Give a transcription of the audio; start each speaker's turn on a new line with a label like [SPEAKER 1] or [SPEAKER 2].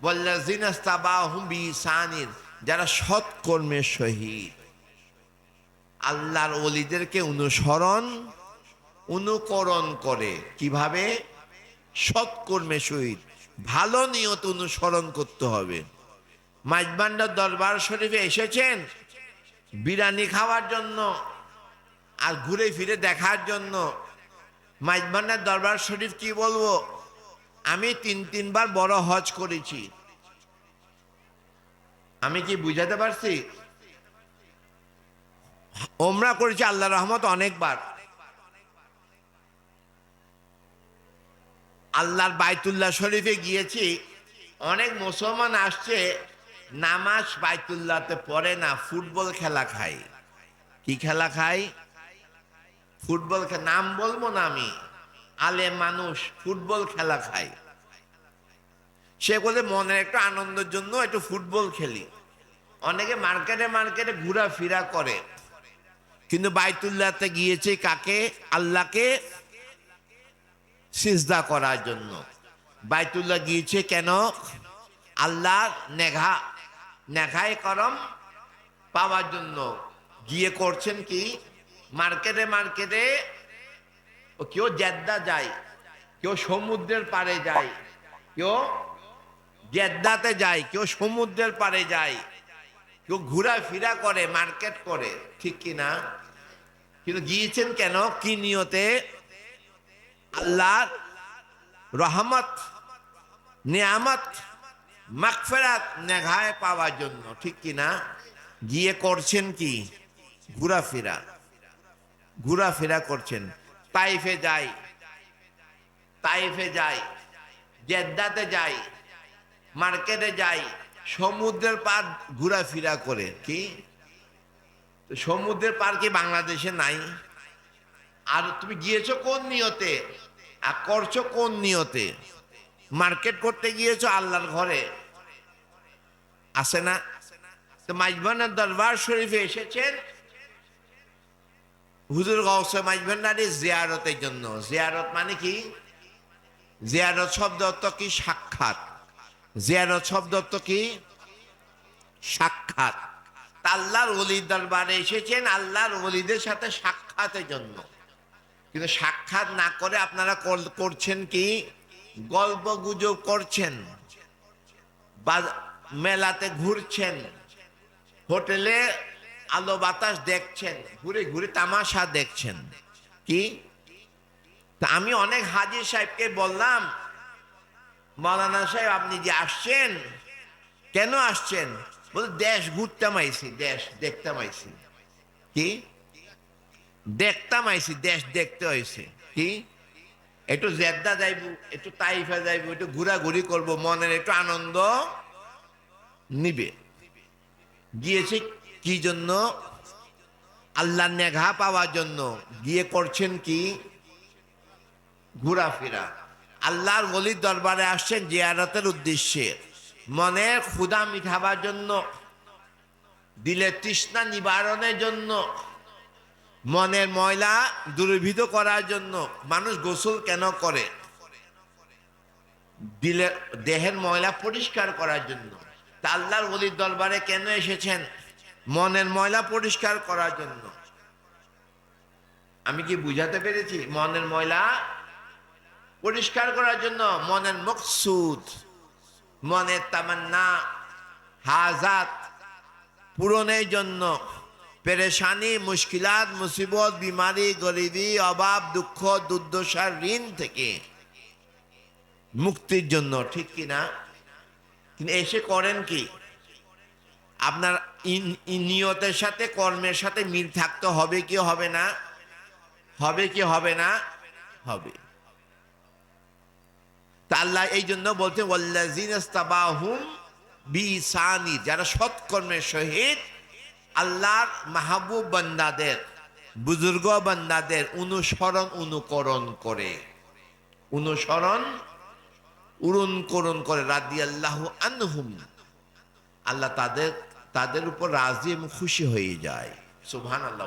[SPEAKER 1] ওয়াল্লাযিনা ইসতাবাহুম বিইহসানিন, যারা সৎ কর্মের সহিত আল্লাহর ওলিদেরকে অনুকরণ করে। কিভাবে? সৎ কর্মের সহিত ভালো নিয়ত অনুসরণ করতে হবে। মাইজবান্ডার দরবার শরীফে এসেছেন বিরিয়ানি খাওয়ার জন্য আর ঘুরে ফিরে দেখার জন্য। মাইজবান্ডার দরবার শরীফ কি বলবো, আমি তিনবার বড় হজ করেছি। আমি কি বুঝাতে পারছি? ওমরা করেছি আল্লাহর রহমত অনেকবার। আল্লাহর বাইতুল্লাহ শরীফে গিয়েছি, অনেক মুসলমান আসছে নামাজ বাইতুল্লাহতে পড়ে না, ফুটবল খেলা খায়। কি খেলা খায়? ফুটবল খেলা। নাম বলবো না আমি, আলেম মানুষ ফুটবল খেলা খায়। সে বলে মনের একটু আনন্দের জন্য একটু ফুটবল খেলি। অনেকে মার্কেটে ঘোরাফেরা করে, কিন্তু বাইতুল্লাহতে গিয়েছে কাকে? আল্লাহকে সিজদা করার জন্য। বাইতুল্লাহ গিয়েছে কেন? আল্লাহর নেঘায় করম পাওয়ার জন্য। গিয়ে করছেন কি? মার্কেটে কেউ জেদ্দা যায়, কেউ সমুদ্রের পাড়ে যায়, কেউ জেদ্দাতে যায়, কেউ সমুদ্রের পাড়ে যায়, কেউ ঘোরাফেরা করে, মার্কেট করে, ঠিক কিনা? কিন্তু গিয়েছেন কেন? কি নিয়তে? আল্লাহর রহমত, নিয়ামত, মাগফিরাত নেঘায় পাওয়ার জন্য, ঠিক কিনা? গিয়ে করছেন কি? ঘোরাফেরা করছেন। তাইফে যাই, জেদ্দাতে যাই, মার্কেটে যাই, সমুদ্রের পার ঘোরাফেরা করে। কি সমুদ্রের পার কি বাংলাদেশে নাই? আর তুমি গিয়েছো কোন নিয়তে আর করছো কোন নিয়তে? মার্কেট করতে গিয়েছো আল্লাহর ঘরে, আসে না? তো মাইজবান্ডার দরবার শরীফে এসেছেন হুজুর গাউসে মাইজবান্ডারি জিয়ারতের জন্য। জিয়ারত মানে কি? জিয়ারত শব্দ অর্থ কি? সাক্ষাৎ। জিয়ারত শব্দ অর্থ কি? সাক্ষাৎ। আল্লাহর ওলির দরবারে এসেছেন আল্লাহর ওলিদের সাথে সাক্ষাতের জন্য। কিন্তু সাক্ষাৎ না করে আপনারা করছেন কি? গল্প গুজব করছেন, বা মেলাতে ঘুরছেন, হোটেলে আলো বাতাস দেখছেন, ঘুরে তামাশা দেখছেন। কি? তা আমি অনেক হাজী সাহেবকে বললাম, মৌলানা সাহেব আপনি যে আসছেন, কেন আসছেন? বলে দেশ ঘুরতাম আইছি, দেশ দেখতাম আইছি। কি দেখতাম আইছি? দেশ দেখতে হয়েছে। কি একটু জেদ্দা যাইব, একটু তাইফা যাইব, একটু ঘোরাঘুরি করব, মনের একটু আনন্দ নিবে। গিয়েছে কি জন্য? আল্লাহর নেঘা পাওয়ার জন্য। গিয়ে করছেন কি? ঘোরাফেরা। আল্লাহর ওলির দরবারে আসছেন জিয়ারতের উদ্দেশ্যে, মনের ক্ষুধা মিটাবার জন্য, দিলের তৃষ্ণা নিবারণের জন্য, মনের ময়লা দূরীভূত করার জন্য। মানুষ গোসল কেন করে? দেহের ময়লা পরিষ্কার করার জন্য। তা আল্লাহর ওলির দরবারে কেন এসেছেন? মনের ময়লা পরিষ্কার করার জন্য। আমি কি বুঝাতে পেরেছি? মনের ময়লা পরিষ্কার করার জন্য, মনের মকসুদ, মনের তামান্না, হাজাত পূরণের জন্য, পেরেশানি, মুশকিলাত, মুসিবত, বিমারি, গরিবি, অভাব, দুঃখ, দুর্দশার ঋণ থেকে মুক্তির জন্য, ঠিক কিনা? কিন্তু এসে করেন কি? আপনার নিয়তের সাথে কর্মের সাথে মিল থাকতে হবে কি হবে না? হবে কি হবে না? হবে। তা আল্লাহ এই জন্য বলছেন ওয়াল্লাযিনা ইসতাবাহুম বিইহসানিন, যারা সৎকর্মের সহিত আল্লাহর মাহবুব বান্দাদের, বুজুর্গ বান্দাদের অনুকরণ করে রাদিয়াল্লাহু আনহুম, আল্লাহ তাদের উপর রাজি এবং খুশি হয়ে যায়। সুবহানাল্লাহ।